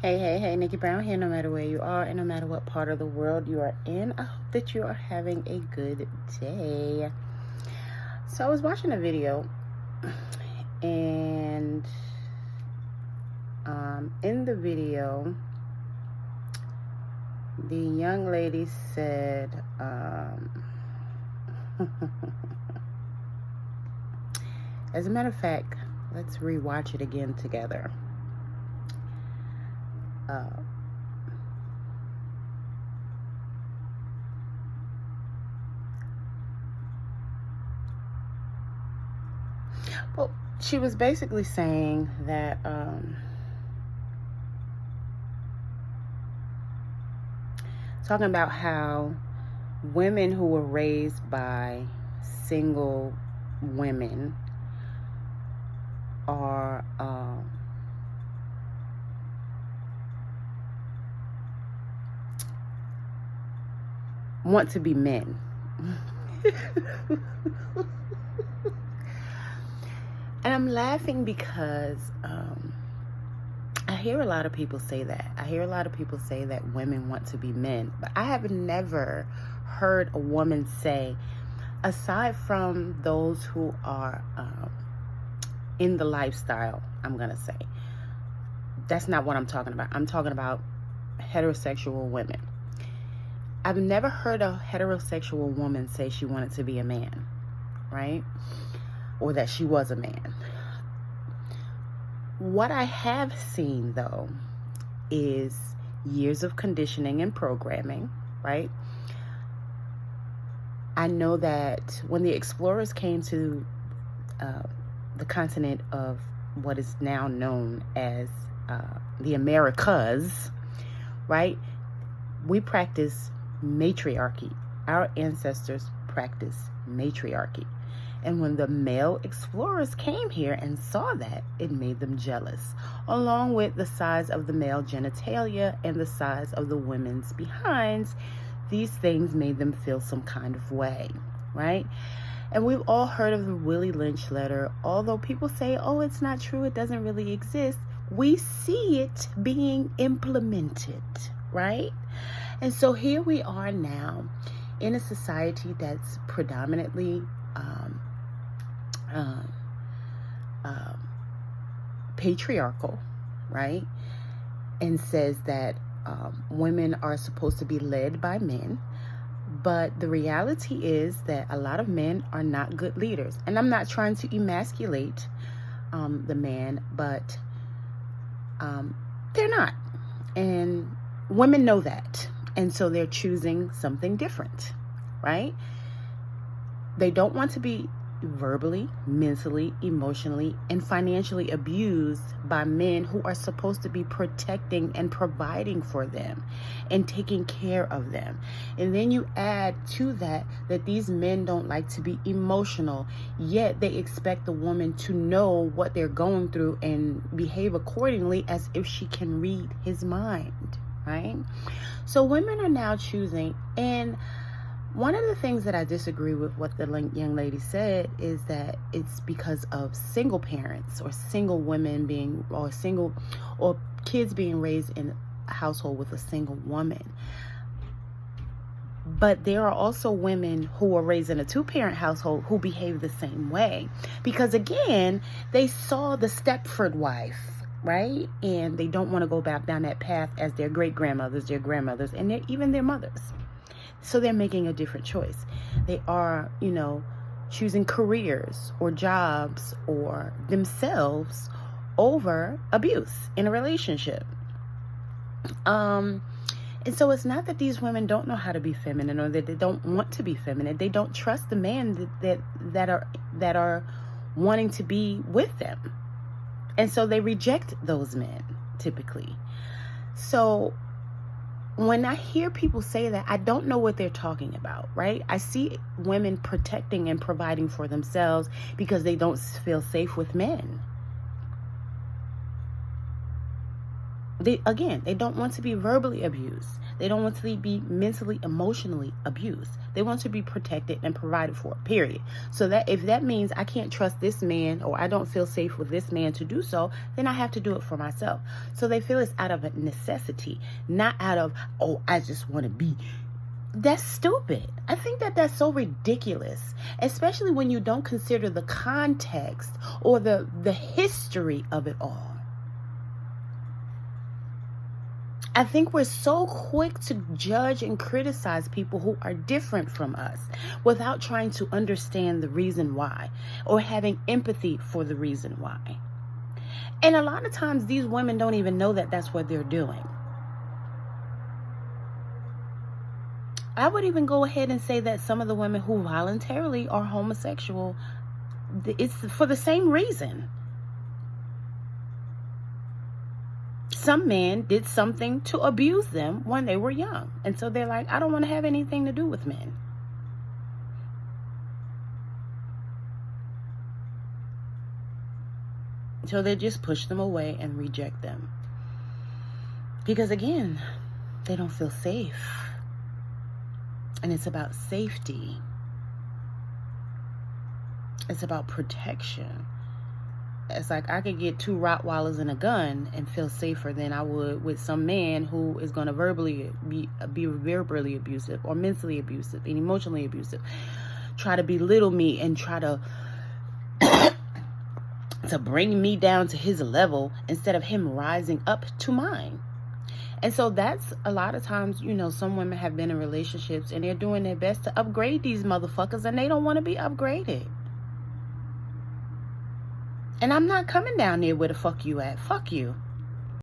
Hey, Nikki Brown here. No matter where you are and no matter what part of the world you are in, I hope that you are having a good day. So I was watching a video, and in the video, the young lady said, as a matter of fact, let's rewatch it again together. Well, she was basically saying that talking about how women who were raised by single women are want to be men. And I'm laughing because I hear a lot of people say that. I hear a lot of people say that women want to be men. But I have never heard a woman say, aside from those who are in the lifestyle, I'm going to say, that's not what I'm talking about. I'm talking about heterosexual women. I've never heard a heterosexual woman say she wanted to be a man, right? Or that she was a man. What I have seen, though, is years of conditioning and programming, right? I know that when the explorers came to the continent of what is now known as the Americas, right? We practice matriarchy. Our ancestors practiced matriarchy. And when the male explorers came here and saw that, it made them jealous, along with the size of the male genitalia and the size of the women's behinds. These things made them feel some kind of way, right? And we've all heard of the Willie Lynch letter. Although people say, oh, it's not true, it doesn't really exist, we see it being implemented, right? And so here we are now in a society that's predominantly patriarchal, right? And says that women are supposed to be led by men. But the reality is that a lot of men are not good leaders. And I'm not trying to emasculate the man, but they're not. And women know that. And so they're choosing something different, right? They don't want to be verbally, mentally, emotionally, and financially abused by men who are supposed to be protecting and providing for them and taking care of them. And then you add to that these men don't like to be emotional, yet they expect the woman to know what they're going through and behave accordingly as if she can read his mind, right? So women are now choosing. And one of the things that I disagree with what the young lady said is that it's because of single parents or single women or kids being raised in a household with a single woman. But there are also women who are raised in a two-parent household who behave the same way. Because again, they saw the Stepford wife, right? And they don't want to go back down that path as their great-grandmothers, their grandmothers, and even their mothers. So they're making a different choice. They are, choosing careers or jobs or themselves over abuse in a relationship. And so it's not that these women don't know how to be feminine or that they don't want to be feminine. They don't trust the men that are wanting to be with them. And so they reject those men typically. So when I hear people say that, I don't know what they're talking about, right? I see women protecting and providing for themselves because they don't feel safe with men. They don't want to be verbally abused. They don't want to be mentally, emotionally abused. They want to be protected and provided for, period. So that if that means I can't trust this man, or I don't feel safe with this man to do so, then I have to do it for myself. So they feel it's out of a necessity, not out of, oh, I just want to be. That's stupid. I think that that's so ridiculous, especially when you don't consider the context or the history of it all. I think we're so quick to judge and criticize people who are different from us without trying to understand the reason why, or having empathy for the reason why. And a lot of times these women don't even know that that's what they're doing. I would even go ahead and say that some of the women who voluntarily are homosexual, it's for the same reason. Some man did something to abuse them when they were young. And so they're like, I don't want to have anything to do with men. So they just push them away and reject them. Because again, they don't feel safe. And it's about safety. It's about protection. It's like I could get 2 Rottweilers and a gun and feel safer than I would with some man who is going to verbally be verbally abusive, or mentally abusive and emotionally abusive. Try to belittle me and try to to bring me down to his level instead of him rising up to mine. And so that's a lot of times, you know, some women have been in relationships and they're doing their best to upgrade these motherfuckers, and they don't want to be upgraded. And I'm not coming down there where the fuck you at. Fuck you.